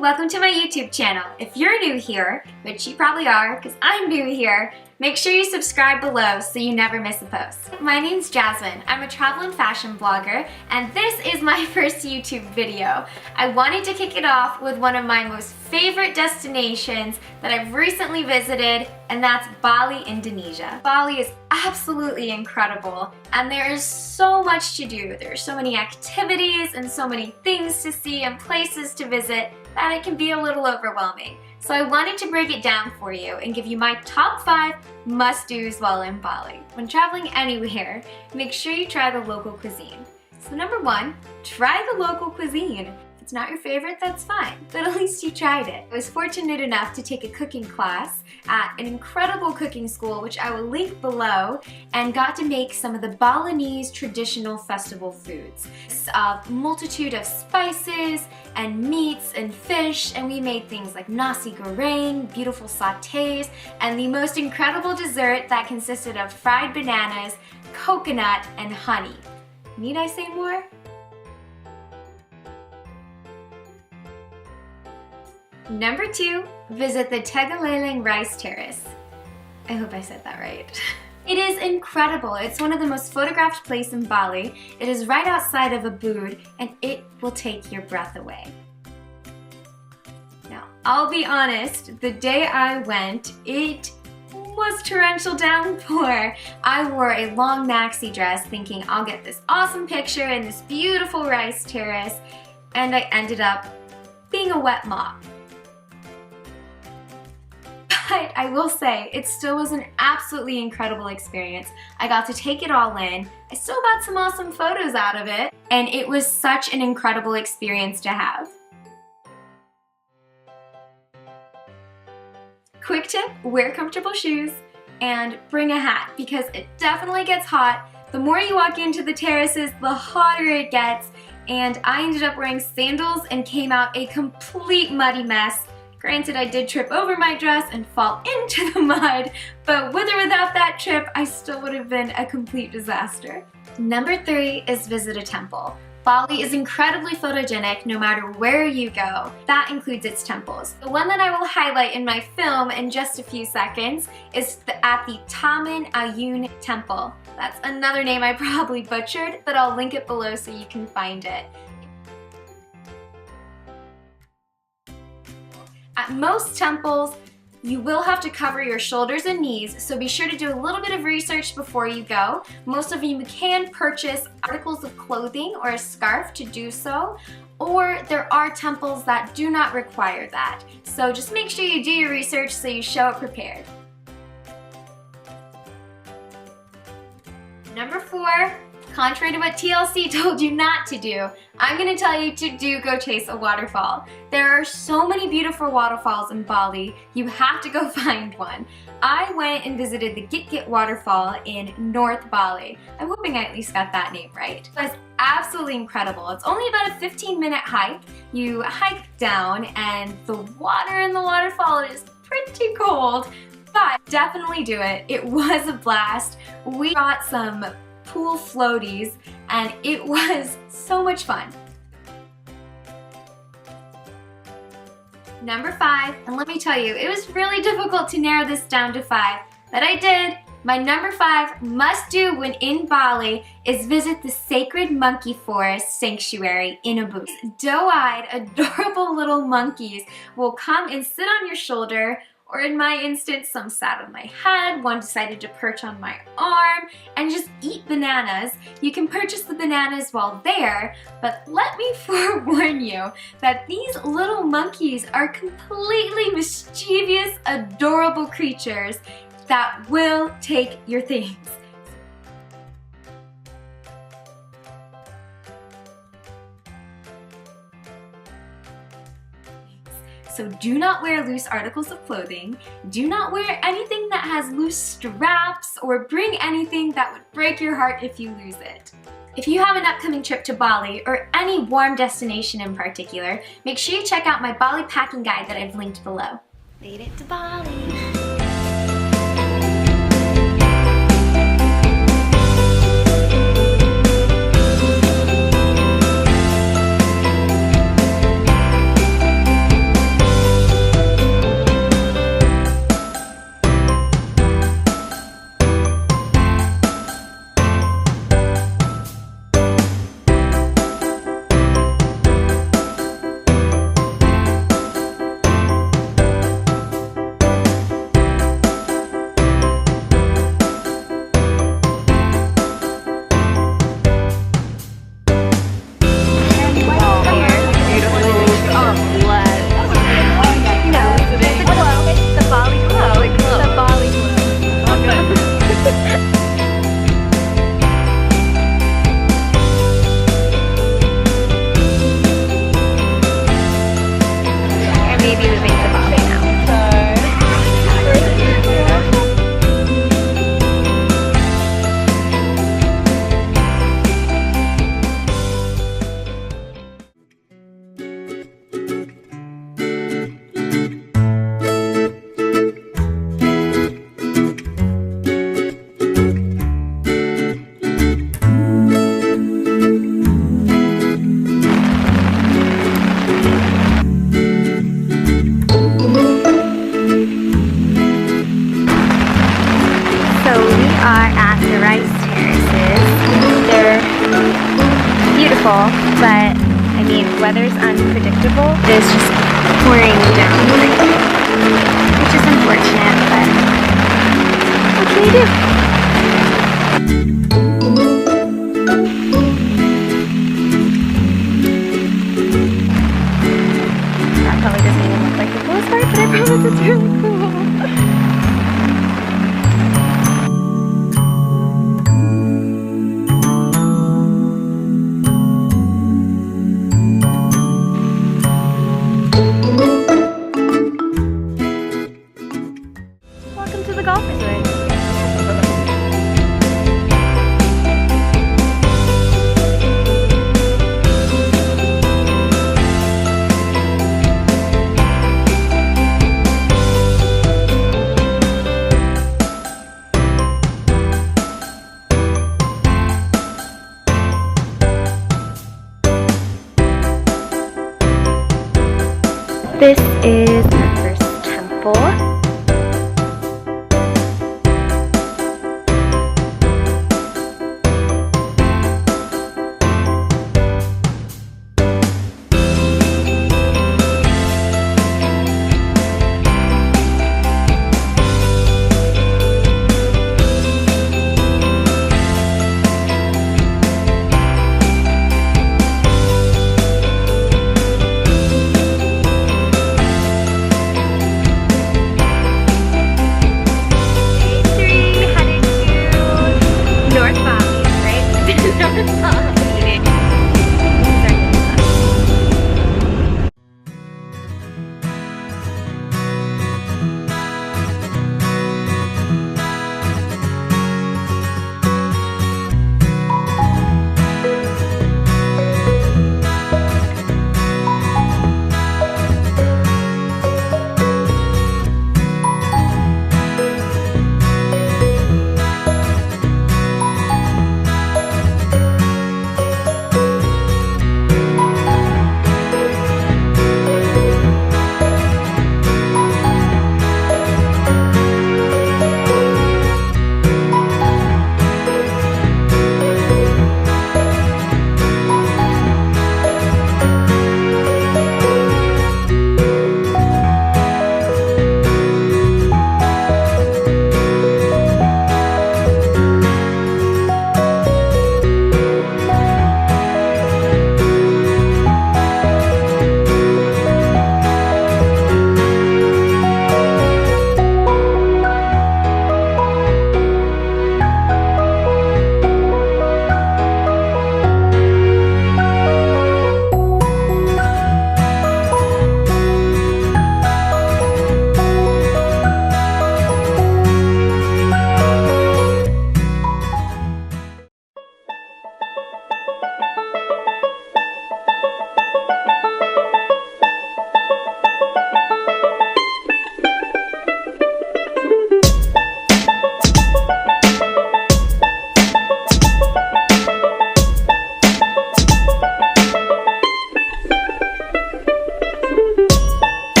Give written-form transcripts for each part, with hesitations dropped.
welcome to my YouTube channel. If you're new here, which you probably are because I'm new here, make sure you subscribe below so you never miss a post. My name's Jasmine. I'm a travel and fashion blogger, and this is my first YouTube video. I wanted to kick it off with one of my most favorite destinations that I've recently visited, and that's Bali, Indonesia. Bali is absolutely incredible, and there is so much to do. There are so many activities and so many things to see and places to visit that it can be a little overwhelming. So I wanted to break it down for you and give you my top 5 must-dos while in Bali. When traveling anywhere, make sure you try the local cuisine. So number 1, try the local cuisine. If it's not your favorite, that's fine, but at least you tried it. I was fortunate enough to take a cooking class at an incredible cooking school, which I will link below, and got to make some of the Balinese traditional festival foods. A multitude of spices and meats and fish, and we made things like nasi goreng, beautiful sautés, and the most incredible dessert that consisted of fried bananas, coconut, and honey. Need I say more? Number 2, visit the Wailing rice terrace. I hope I said that right. It is incredible. It's one of the most photographed places in Bali. It is right outside of Ubud, and it will take your breath away. Now, I'll be honest, the day I went, it was torrential downpour. I wore a long maxi dress thinking I'll get this awesome picture in this beautiful rice terrace, and I ended up being a wet mop. But I will say, it still was an absolutely incredible experience. I got to take it all in. I still got some awesome photos out of it, and it was such an incredible experience to have. Quick tip, wear comfortable shoes and bring a hat because it definitely gets hot. The more you walk into the terraces, the hotter it gets, and I ended up wearing sandals and came out a complete muddy mess. Granted, I did trip over my dress and fall into the mud, but with or without that trip, I still would have been a complete disaster. Number 3 is visit a temple. Bali is incredibly photogenic no matter where you go. That includes its temples. The one that I will highlight in my film in just a few seconds is at the Taman Ayun Temple. That's another name I probably butchered, but I'll link it below so you can find it. At most temples, you will have to cover your shoulders and knees, so be sure to do a little bit of research before you go. Most of you can purchase articles of clothing or a scarf to do so, or there are temples that do not require that. So just make sure you do your research so you show up prepared. Number 4, contrary to what TLC told you not to do, I'm going to tell you to go chase a waterfall. There are so many beautiful waterfalls in Bali, you have to go find one. I went and visited the Git waterfall in North Bali. I'm hoping I at least got that name right. It was absolutely incredible. It's only about a 15-minute hike. You hike down and the water in the waterfall is pretty cold, but definitely do it. It was a blast. We got some pool floaties, and it was so much fun. Number 5, and let me tell you, it was really difficult to narrow this down to 5, but I did. My number 5 must-do when in Bali is visit the Sacred Monkey Forest Sanctuary in Ubud. Doe-eyed, adorable little monkeys will come and sit on your shoulder, or in my instance, some sat on my head, one decided to perch on my arm, and just eat bananas. You can purchase the bananas while there, but let me forewarn you that these little monkeys are completely mischievous, adorable creatures that will take your things. So do not wear loose articles of clothing, do not wear anything that has loose straps, or bring anything that would break your heart if you lose it. If you have an upcoming trip to Bali, or any warm destination in particular, make sure you check out my Bali packing guide that I've linked below. Made it to Bali! weather's unpredictable. It is just pouring down right now, which is unfortunate, but what can you do? That probably doesn't even look like the coolest part, but I promise it's really cool. Welcome to the golf resort. This is our first temple.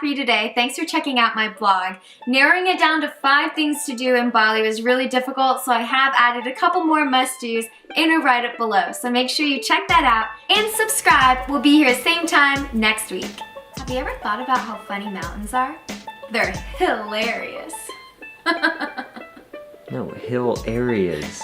for you today. Thanks for checking out my blog. Narrowing it down to 5 things to do in Bali was really difficult, so I have added a couple more must-dos in a write-up below. So make sure you check that out and subscribe. We'll be here same time next week. Have you ever thought about how funny mountains are? They're hilarious. No, hill areas.